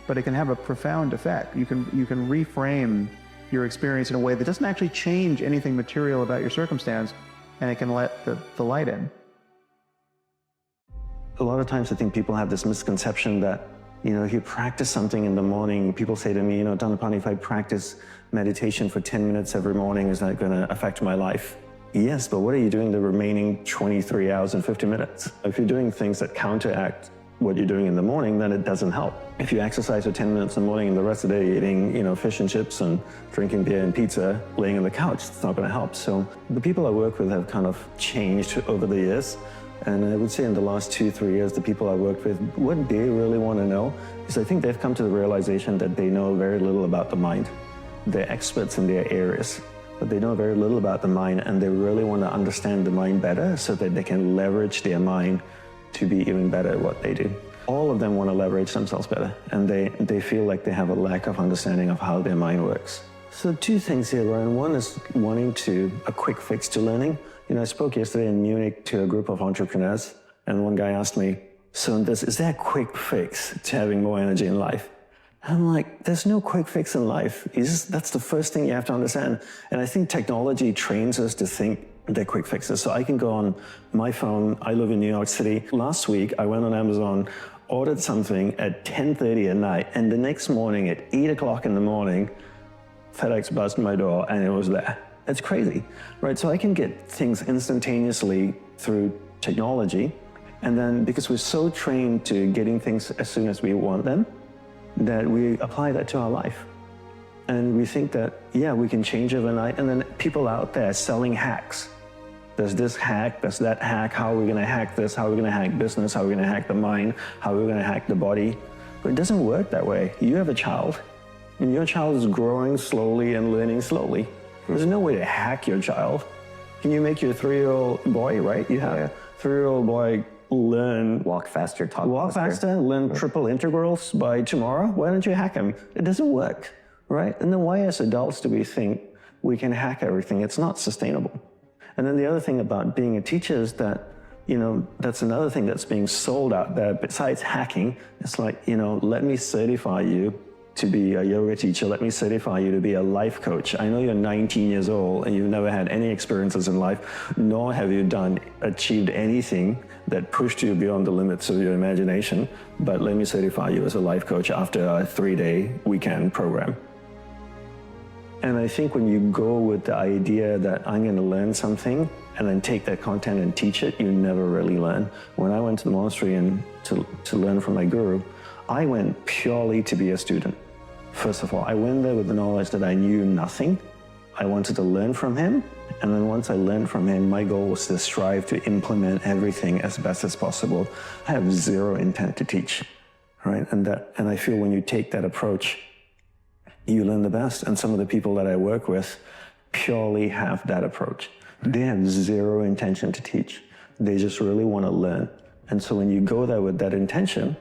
but it can have a profound effect. You can reframe your experience in a way that doesn't actually change anything material about your circumstance, and it can let the light in. A lot of times I think people have this misconception that, if you practice something in the morning, people say to me, Dhanapani, if I practice meditation for 10 minutes every morning, is that going to affect my life? Yes, but what are you doing the remaining 23 hours and 50 minutes? If you're doing things that counteract what you're doing in the morning, then it doesn't help. If you exercise for 10 minutes in the morning and the rest of the day you're eating, fish and chips and drinking beer and pizza, laying on the couch, it's not going to help. So the people I work with have kind of changed over the years. And I would say in the last 2-3 years, the people I worked with, what they really want to know is, I think they've come to the realization that they know very little about the mind. They're experts in their areas, but they know very little about the mind, and they really want to understand the mind better so that they can leverage their mind to be even better at what they do. All of them want to leverage themselves better, and they feel like they have a lack of understanding of how their mind works. So 2 things here, Ryan. One is wanting a quick fix to learning. I spoke yesterday in Munich to a group of entrepreneurs, and one guy asked me, so is there a quick fix to having more energy in life? I'm like, there's no quick fix in life. That's the first thing you have to understand. And I think technology trains us to think they're quick fixes. So I can go on my phone. I live in New York City. Last week, I went on Amazon, ordered something at 10:30 at night, and the next morning at 8 o'clock in the morning, FedEx buzzed my door and it was there. It's crazy, right? So I can get things instantaneously through technology. And then because we're so trained to getting things as soon as we want them, that we apply that to our life. And we think that, we can change overnight. And then people out there selling hacks. There's this hack, there's that hack. How are we going to hack this? How are we going to hack business? How are we going to hack the mind? How are we going to hack the body? But it doesn't work that way. You have a child, and your child is growing slowly and learning slowly. There's no way to hack your child. Can you make your 3-year-old boy, right? You have a 3-year-old boy learn... Walk faster, talk faster, learn triple integrals by tomorrow? Why don't you hack him? It doesn't work, right? And then why as adults do we think we can hack everything? It's not sustainable. And then the other thing about being a teacher is that, that's another thing that's being sold out there. Besides hacking, it's like, let me certify you to be a yoga teacher. Let me certify you to be a life coach. I know you're 19 years old and you've never had any experiences in life, nor have you achieved anything that pushed you beyond the limits of your imagination. But let me certify you as a life coach after a 3-day weekend program. And I think when you go with the idea that I'm going to learn something and then take that content and teach it, you never really learn. When I went to the monastery and to learn from my guru, I went purely to be a student. First of all, I went there with the knowledge that I knew nothing. I wanted to learn from him. And then once I learned from him, my goal was to strive to implement everything as best as possible. I have zero intent to teach, right? And I feel when you take that approach, you learn the best. And some of the people that I work with purely have that approach. They have zero intention to teach. They just really want to learn. And so when you go there with that intention,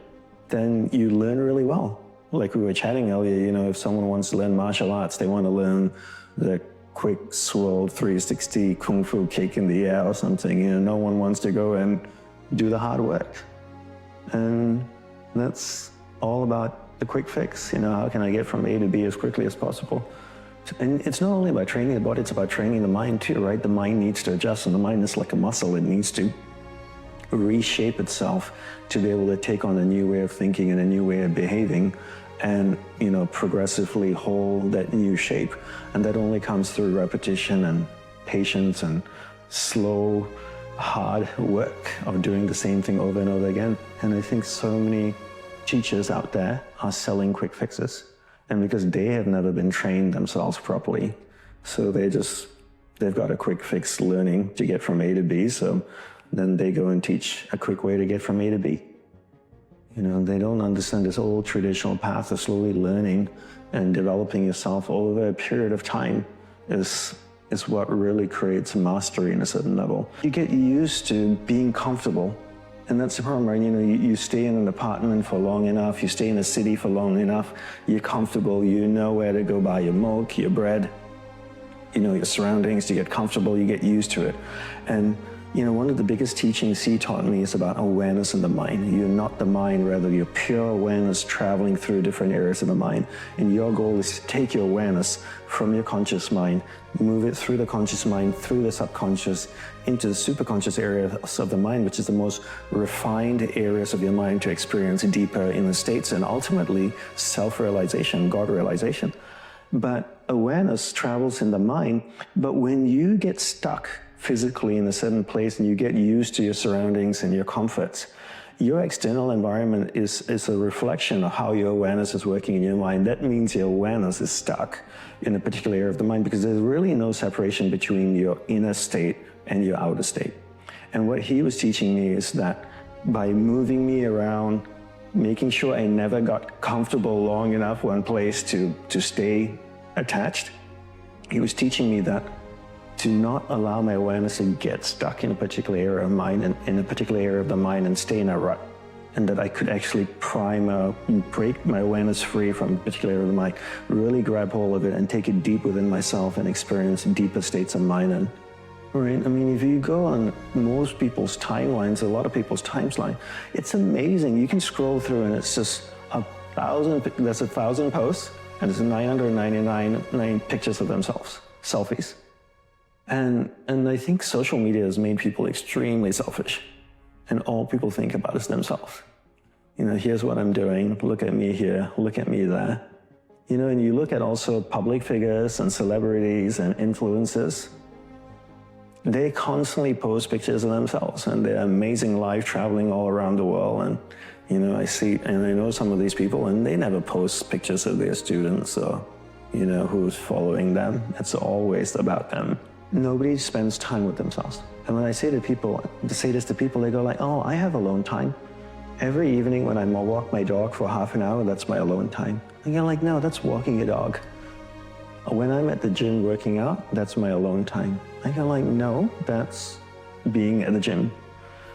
then you learn really well. Like we were chatting earlier, you know, if someone wants to learn martial arts, they want to learn the quick swirl 360 kung fu kick in the air or something. You know, no one wants to go and do the hard work. And that's all about the quick fix. You know, how can I get from A to B as quickly as possible? And it's not only about training the body, it's about training the mind too, right? The mind needs to adjust, and the mind is like a muscle. It needs to reshape itself to be able to take on a new way of thinking and a new way of behaving, and, you know, progressively hold that new shape. And that only comes through repetition and patience and slow, hard work of doing the same thing over and over again. And I think so many teachers out there are selling quick fixes, and because they have never been trained themselves properly, so they've got a quick fix learning to get from A to B, so then they go and teach a quick way to get from A to B. You know, they don't understand this old traditional path of slowly learning and developing yourself over a period of time is what really creates mastery in a certain level. You get used to being comfortable, and that's the problem, right? You know, you stay in an apartment for long enough, you stay in a city for long enough, you're comfortable, you know where to go buy your milk, your bread, you know your surroundings, you get comfortable, you get used to it. And you know, one of the biggest teachings he taught me is about awareness in the mind. You're not the mind, rather you're pure awareness traveling through different areas of the mind. And your goal is to take your awareness from your conscious mind, move it through the conscious mind, through the subconscious, into the superconscious areas of the mind, which is the most refined areas of your mind to experience deeper inner states and ultimately self-realization, God realization. But awareness travels in the mind, but when you get stuck physically in a certain place and you get used to your surroundings and your comforts, your external environment is a reflection of how your awareness is working in your mind. That means your awareness is stuck in a particular area of the mind because there's really no separation between your inner state and your outer state. And what he was teaching me is that by moving me around, making sure I never got comfortable long enough one place to stay attached, he was teaching me that to not allow my awareness to get stuck in a particular area of mind and in a particular area of the mind and stay in a rut, and that I could actually break my awareness free from a particular area of the mind, really grab hold of it and take it deep within myself and experience deeper states of mind. And right, I mean, if you go on most people's timelines, a lot of people's timeline, it's amazing. You can scroll through and it's just there's 1,000 posts and there's 999 pictures of themselves, selfies. And I think social media has made people extremely selfish, and all people think about is themselves. You know, here's what I'm doing, look at me here, look at me there. You know, and you look at also public figures and celebrities and influencers, they constantly post pictures of themselves and their amazing life traveling all around the world. And, you know, I see, and I know some of these people, and they never post pictures of their students or, you know, who's following them. It's always about them. Nobody spends time with themselves. And when I say this to people, they go like, oh, I have alone time. Every evening when I walk my dog for half an hour, that's my alone time. And you're like, no, that's walking a dog. When I'm at the gym working out, that's my alone time. I go like, no, that's being at the gym.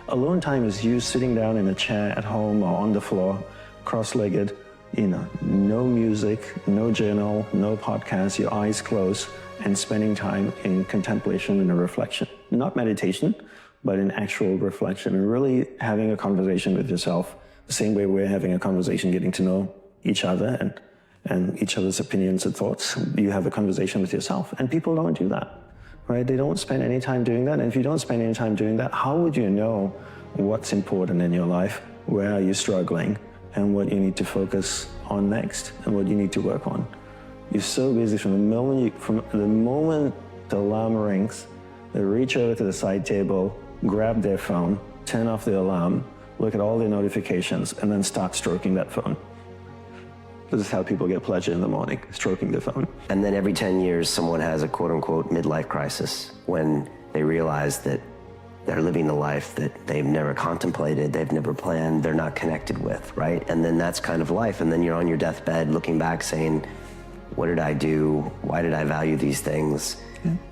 Alone time is you sitting down in a chair at home or on the floor, cross-legged, you know, no music, no journal, no podcast, your eyes closed, and spending time in contemplation and a reflection. Not meditation, but in actual reflection and really having a conversation with yourself, the same way we're having a conversation, getting to know each other and each other's opinions and thoughts. You have a conversation with yourself, and people don't do that, right? They don't spend any time doing that. And if you don't spend any time doing that, how would you know what's important in your life? Where are you struggling? And what you need to focus on next and what you need to work on. You're so busy from the moment the alarm rings, they reach over to the side table, grab their phone, turn off the alarm, look at all their notifications, and then start stroking that phone. This is how people get pleasure in the morning, stroking their phone. And then every 10 years, someone has a quote-unquote midlife crisis when they realize that they're living a life that they've never contemplated, they've never planned, they're not connected with, right? And then that's kind of life. And then you're on your deathbed looking back saying, what did I do? Why did I value these things?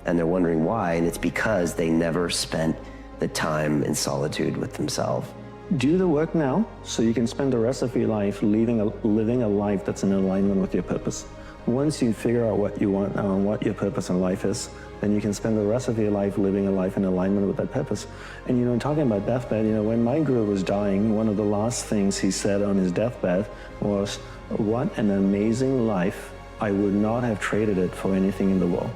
And they're wondering why, and it's because they never spent the time in solitude with themselves. Do the work now so you can spend the rest of your life living a life that's in alignment with your purpose. Once you figure out what you want and what your purpose in life is, then you can spend the rest of your life living a life in alignment with that purpose. And talking about deathbed, when my guru was dying, one of the last things he said on his deathbed was, "What an amazing life. I would not have traded it for anything in the world."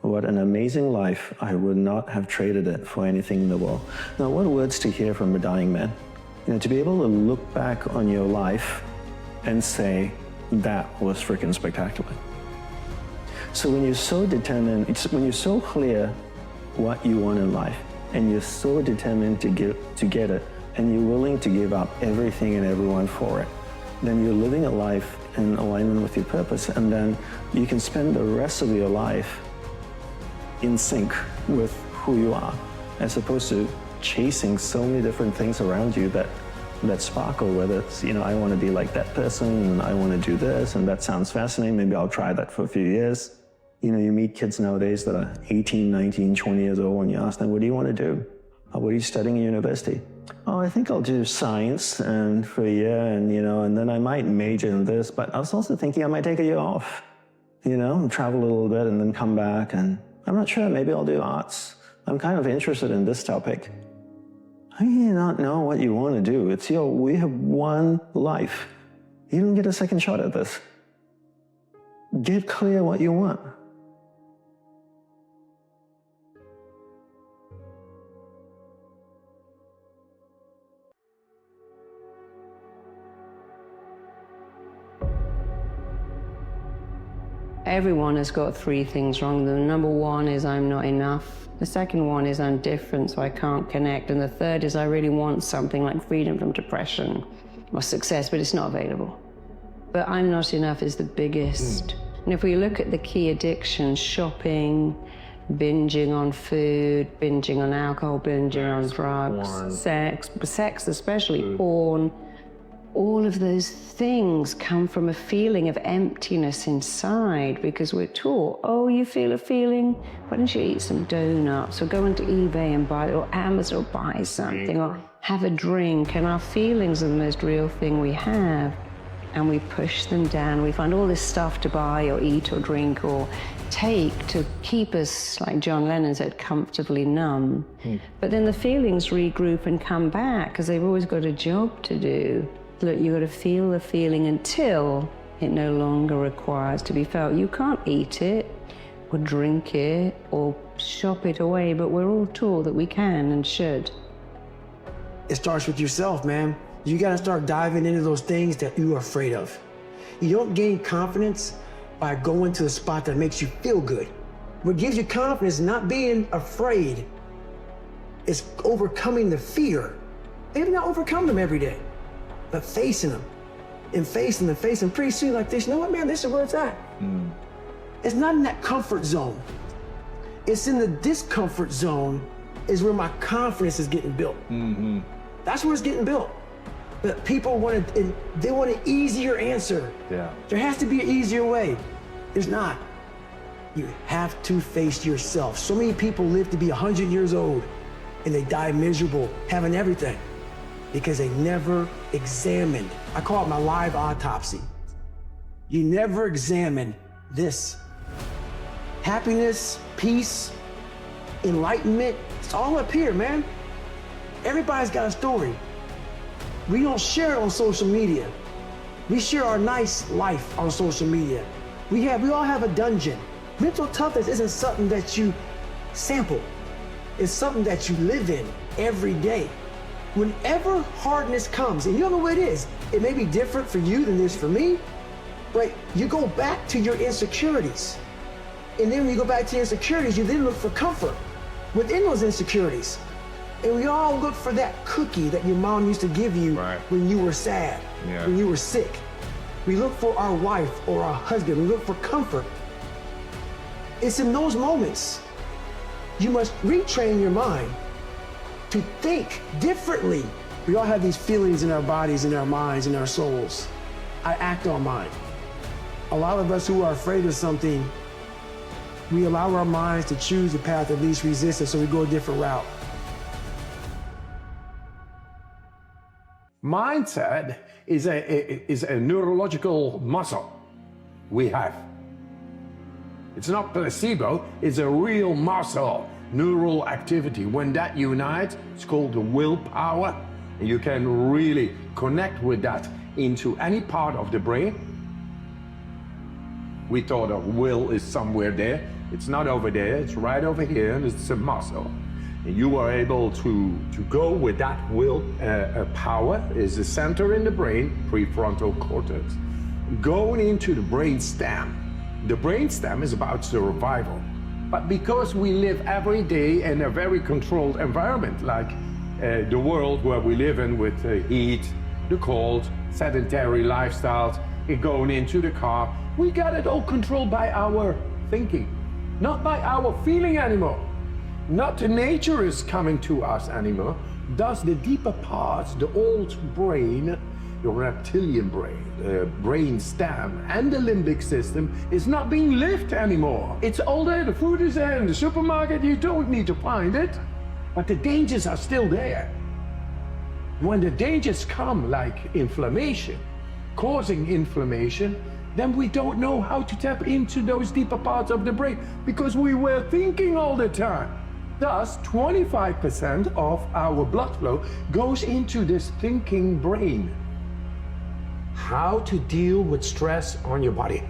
What an amazing life. I would not have traded it for anything in the world. Now, what words to hear from a dying man. To be able to look back on your life and say, that was freaking spectacular. So when you're so determined, when you're so clear what you want in life, and you're so determined to get it, and you're willing to give up everything and everyone for it, then you're living a life in alignment with your purpose, and then you can spend the rest of your life in sync with who you are, as opposed to chasing so many different things around you that sparkle, whether it's, I want to be like that person, and I want to do this, and that sounds fascinating, maybe I'll try that for a few years. You meet kids nowadays that are 18, 19, 20 years old, and you ask them, what do you want to do? What are you studying in university? Oh, I think I'll do science and for a year, and then I might major in this, but I was also thinking I might take a year off, and travel a little bit and then come back, and I'm not sure, maybe I'll do arts. I'm kind of interested in this topic. How do you not know what you want to do? We have one life. You don't get a second shot at this. Get clear what you want. Everyone has got three things wrong. The number one is I'm not enough. The second one is I'm different, so I can't connect. And the third is I really want something like freedom from depression or success, but it's not available. But I'm not enough is the biggest. And if we look at the key addictions, shopping, binging on food, binging on alcohol, binging on drugs, sex especially, porn, all of those things come from a feeling of emptiness inside, because we're taught, oh, you feel a feeling, why don't you eat some donuts or go into eBay and buy it, or Amazon, or buy something, or have a drink. And our feelings are the most real thing we have, and we push them down. We find all this stuff to buy or eat or drink or take to keep us, like John Lennon said, comfortably numb. But then the feelings regroup and come back because they've always got a job to do. Look, you've got to feel the feeling until it no longer requires to be felt. You can't eat it or drink it or shop it away, but we're all taught that we can and should. It starts with yourself, man. You got to start diving into those things that you are afraid of. You don't gain confidence by going to a spot that makes you feel good. What gives you confidence is not being afraid. It's overcoming the fear. Maybe not overcome them every day, but facing them and facing them, facing them. Pretty soon like this, you know what, man, this is where it's at. It's not in that comfort zone. It's in the discomfort zone is where my confidence is getting built. That's where it's getting built. But people they want an easier answer. There has to be an easier way. There's not. You have to face yourself. So many people live to be 100 years old and they die miserable, having everything, because they never examined. I call it my live autopsy. You never examine this. Happiness, peace, enlightenment, it's all up here, man. Everybody's got a story. We don't share it on social media. We share our nice life on social media. We all have a dungeon. Mental toughness isn't something that you sample. It's something that you live in every day. Whenever hardness comes, and you don't know what it is, it may be different for you than it is for me, but you go back to your insecurities. And then when you go back to your insecurities, you then look for comfort within those insecurities. And we all look for that cookie that your mom used to give you when you were sad, when you were sick. We look for our wife or our husband. We look for comfort. It's in those moments you must retrain your mind to think differently. We all have these feelings in our bodies, in our minds, in our souls. I act on mine. A lot of us who are afraid of something, we allow our minds to choose the path of least resistance, so we go a different route. Mindset is a neurological muscle we have. It's not placebo, it's a real muscle, neural activity. When that unites, it's called the willpower. You can really connect with that into any part of the brain. We thought of will is somewhere there. It's not over there, it's right over here, and it's a muscle. And you are able to go with that will power is the center in the brain, prefrontal cortex, going into the brain stem. The brain stem is about survival. But because we live every day in a very controlled environment, like the world where we live in with the heat, the cold, sedentary lifestyles, going into the car, we got it all controlled by our thinking, not by our feeling anymore. Not the nature is coming to us anymore. Thus the deeper parts, the old brain, the reptilian brain, the brain stem, and the limbic system is not being lived anymore. It's all there, the food is there in the supermarket, you don't need to find it. But the dangers are still there. When the dangers come, like inflammation, causing inflammation, then we don't know how to tap into those deeper parts of the brain because we were thinking all the time. Thus, 25% of our blood flow goes into this thinking brain. How to deal with stress on your body?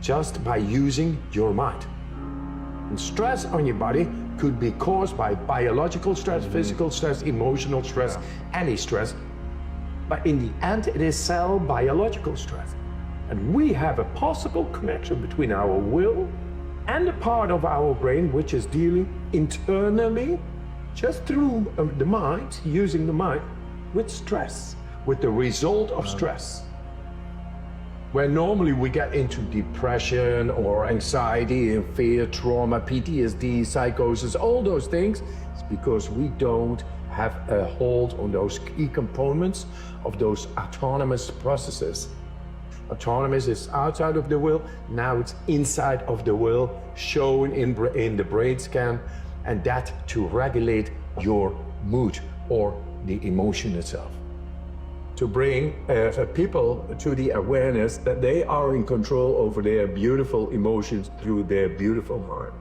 Just by using your mind. And stress on your body could be caused by biological stress, physical stress, emotional stress, any stress. But in the end, it is cell biological stress. And we have a possible connection between our will and the part of our brain which is dealing internally, just through the mind, using the mind, with stress, with the result of stress. Where normally we get into depression or anxiety and fear, trauma, PTSD, psychosis, all those things, it's because we don't have a hold on those key components of those autonomous processes. Autonomous is outside of the will, now it's inside of the will, shown in the brain scan, and that to regulate your mood or the emotion itself. To bring people to the awareness that they are in control over their beautiful emotions through their beautiful mind.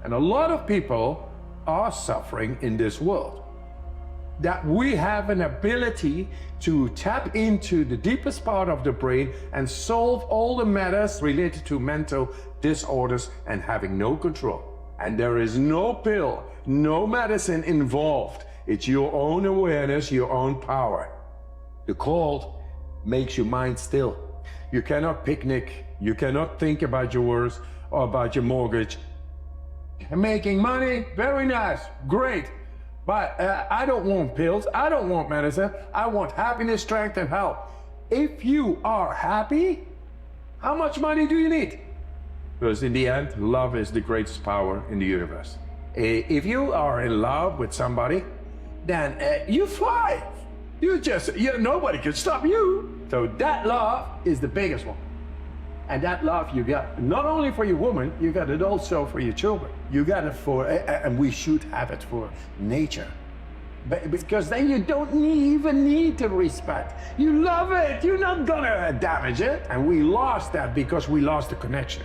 And a lot of people are suffering in this world. That we have an ability to tap into the deepest part of the brain and solve all the matters related to mental disorders and having no control. And there is no pill, no medicine involved. It's your own awareness, your own power. The cold makes your mind still. You cannot picnic, you cannot think about your worries or about your mortgage. Making money, very nice, great. But I don't want pills, I don't want medicine, I want happiness, strength, and health. If you are happy, how much money do you need? Because in the end, love is the greatest power in the universe. If you are in love with somebody, then you fly. Nobody can stop you. So that love is the biggest one. And that love you got, not only for your woman, you got it also for your children. You got it for, and we should have it for nature. Because then you don't even need to respect. You love it, you're not gonna damage it. And we lost that because we lost the connection.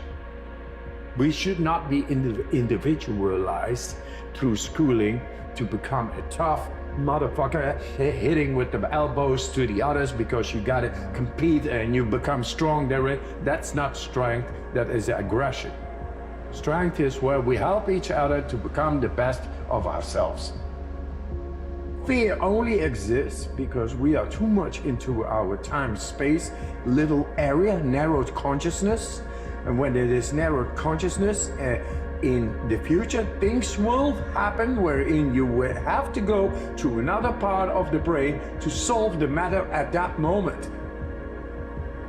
We should not be individualized through schooling to become a tough motherfucker, hitting with the elbows to the others because you gotta compete and you become strong there. That's not strength, that is aggression. Strength is where we help each other to become the best of ourselves. Fear only exists because we are too much into our time-space little area, narrowed consciousness. And when there is narrowed consciousness, in the future, things will happen wherein you will have to go to another part of the brain to solve the matter at that moment.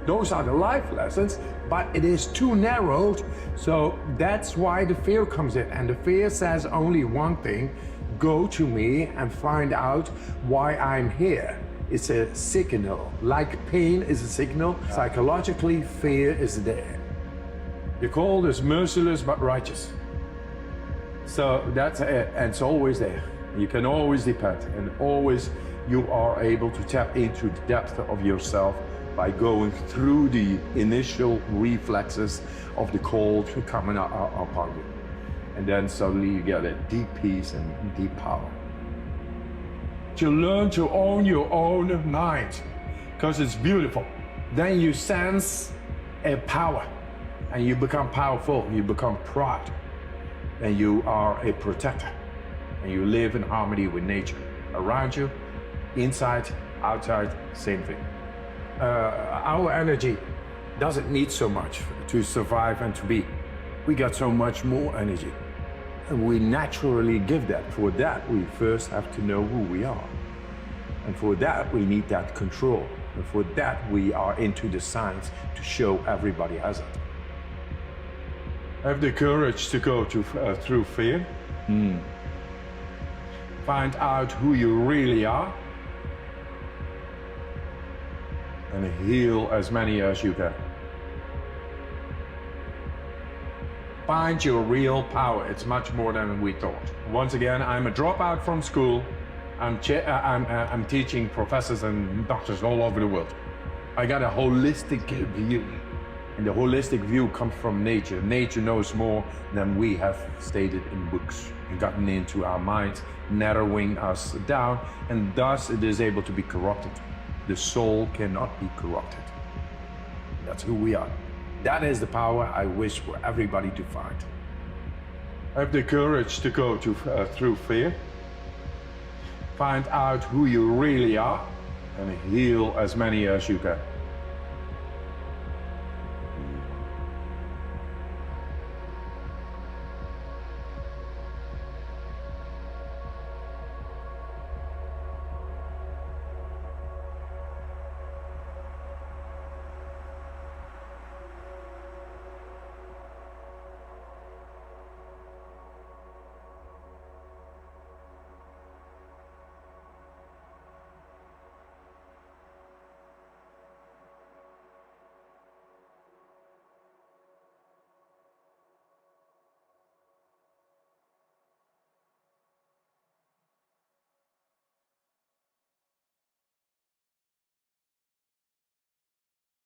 Those are the life lessons, but it is too narrowed, so that's why the fear comes in. And the fear says only one thing: go to me and find out why I'm here. It's a signal. Like pain is a signal, psychologically, fear is there. The cold is merciless but righteous. So that's it, and it's always there. You can always depend and always you are able to tap into the depth of yourself by going through the initial reflexes of the cold coming upon you. And then suddenly you get a deep peace and deep power. To learn to own your own mind, because it's beautiful. Then you sense a power, and you become powerful, you become proud, and you are a protector, and you live in harmony with nature. Around you, inside, outside, same thing. Our energy doesn't need so much to survive and to be. We got so much more energy. And we naturally give that. For that, we first have to know who we are. And for that, we need that control. And for that, we are into the science to show everybody has it. Have the courage to go through fear. Find out who you really are. And heal as many as you can. Find your real power. It's much more than we thought. Once again, I'm a dropout from school. I'm teaching professors and doctors all over the world. I got a holistic view. And the holistic view comes from nature. Nature knows more than we have stated in books and gotten into our minds, narrowing us down, and thus it is able to be corrupted. The soul cannot be corrupted. That's who we are. That is the power I wish for everybody to find. Have the courage to go through fear. Find out who you really are and heal as many as you can.